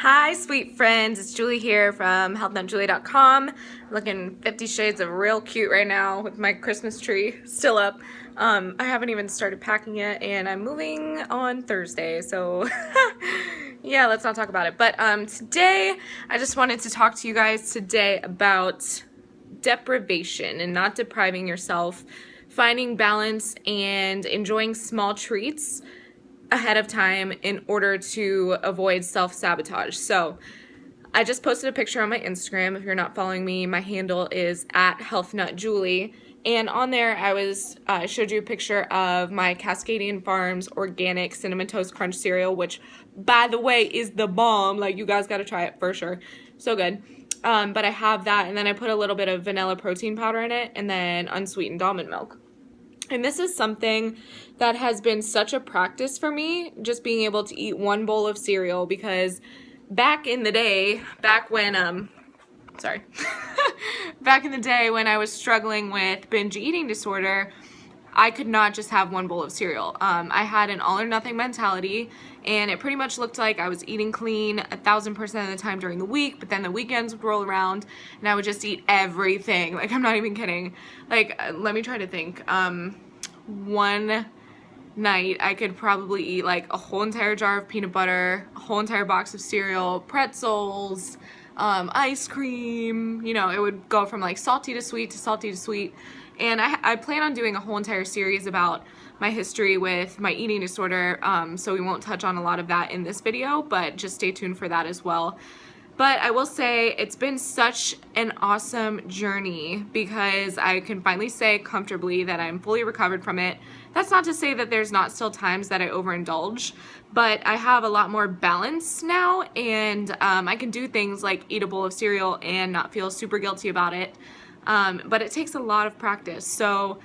Hi, sweet friends. It's Julie here from healthnutjulie.com. Looking 50 shades of real cute right now with my Christmas tree still up. I haven't even started packing yet, and I'm moving on Thursday, so yeah, let's not talk about it. But today, I just wanted to talk to you guys today about deprivation and not depriving yourself, finding balance and enjoying small treats ahead of time in order to avoid self-sabotage. So I just posted a picture on my Instagram. If you're not following me, my handle is @healthnutjulie. And on there, I showed you a picture of my Cascadian Farms organic Cinnamon Toast Crunch cereal, which, by the way, is the bomb. Like, you guys got to try it for sure. So good. But I have that, and then I put a little bit of vanilla protein powder in it, and then unsweetened almond milk. And this is something that has been such a practice for me, just being able to eat one bowl of cereal, because back in the day, back when I was struggling with binge eating disorder, I could not just have one bowl of cereal. I had an all or nothing mentality, and it pretty much looked like I was eating clean 1,000% of the time during the week, but then the weekends would roll around and I would just eat everything. Like, I'm not even kidding. Like, let me try to think. One night I could probably eat like a whole entire jar of peanut butter, a whole entire box of cereal, pretzels, ice cream. You know, it would go from like salty to sweet to salty to sweet. And I plan on doing a whole entire series about my history with my eating disorder, so we won't touch on a lot of that in this video, but just stay tuned for that as well. But I will say it's been such an awesome journey, because I can finally say comfortably that I'm fully recovered from it. That's not to say that there's not still times that I overindulge, but I have a lot more balance now, and I can do things like eat a bowl of cereal and not feel super guilty about it. But it takes a lot of practice. So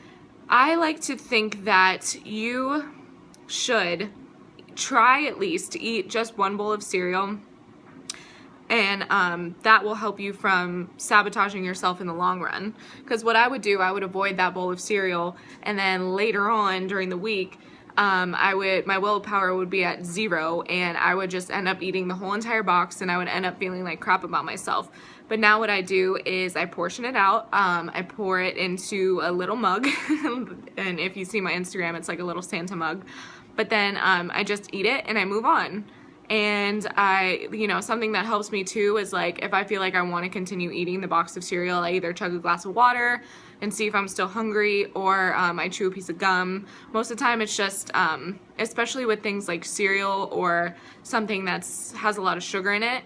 I like to think that you should try at least to eat just one bowl of cereal, and that will help you from sabotaging yourself in the long run. Because what I would do, I would avoid that bowl of cereal, and then later on during the week, my willpower would be at 0, and I would just end up eating the whole entire box, and I would end up feeling like crap about myself. But now what I do is I portion it out. I pour it into a little mug, and if you see my Instagram, it's like a little Santa mug. But then I just eat it and I move on. And something that helps me too is, like, if I feel like I want to continue eating the box of cereal, I either chug a glass of water and see if I'm still hungry, or I chew a piece of gum. Most of the time it's just, especially with things like cereal or something that has a lot of sugar in it,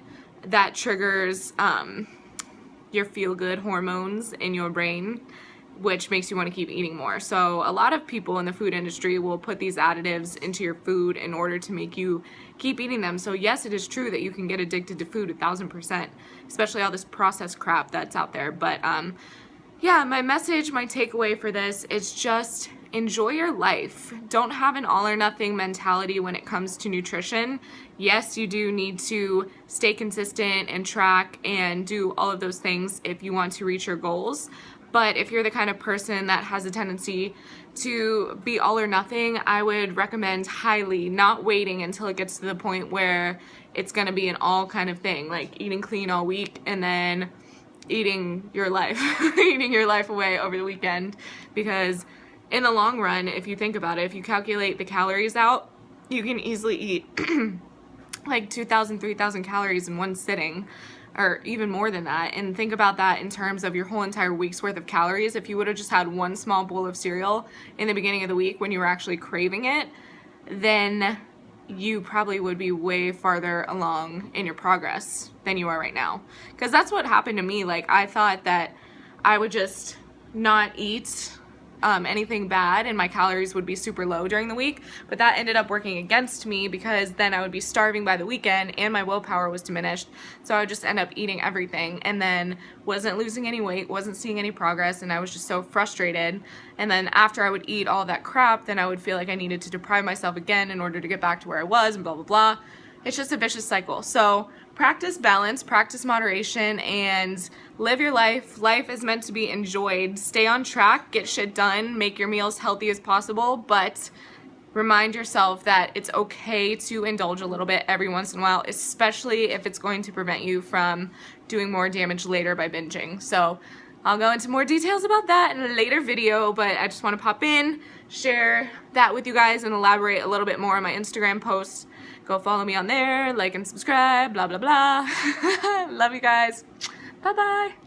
that triggers your feel-good hormones in your brain, which makes you want to keep eating more. So a lot of people in the food industry will put these additives into your food in order to make you keep eating them. So yes, it is true that you can get addicted to food 1,000%, especially all this processed crap that's out there. But yeah, my message, my takeaway for this is just enjoy your life. Don't have an all or nothing mentality when it comes to nutrition. Yes, you do need to stay consistent and track and do all of those things if you want to reach your goals. But if you're the kind of person that has a tendency to be all or nothing, I would recommend highly not waiting until it gets to the point where it's going to be an all kind of thing, like eating clean all week and then eating your life, eating your life away over the weekend. Because in the long run, if you think about it, if you calculate the calories out, you can easily eat like 2,000, 3,000 calories in one sitting, or even more than that. And think about that in terms of your whole entire week's worth of calories. If you would have just had one small bowl of cereal in the beginning of the week when you were actually craving it, then you probably would be way farther along in your progress than you are right now. Because that's what happened to me. Like, I thought that I would just not eat anything bad and my calories would be super low during the week, but that ended up working against me, because then I would be starving by the weekend and my willpower was diminished. So I would just end up eating everything and then wasn't losing any weight, wasn't seeing any progress, and I was just so frustrated. And then after I would eat all that crap, then I would feel like I needed to deprive myself again in order to get back to where I was, and blah blah blah. It's just a vicious cycle. So practice balance, practice moderation, and live your life. Life is meant to be enjoyed. Stay on track, get shit done, make your meals healthy as possible, but remind yourself that it's okay to indulge a little bit every once in a while, especially if it's going to prevent you from doing more damage later by binging. So I'll go into more details about that in a later video, but I just want to pop in, share that with you guys, and elaborate a little bit more on my Instagram posts. Go follow me on there, like and subscribe, blah, blah, blah. Love you guys. Bye-bye.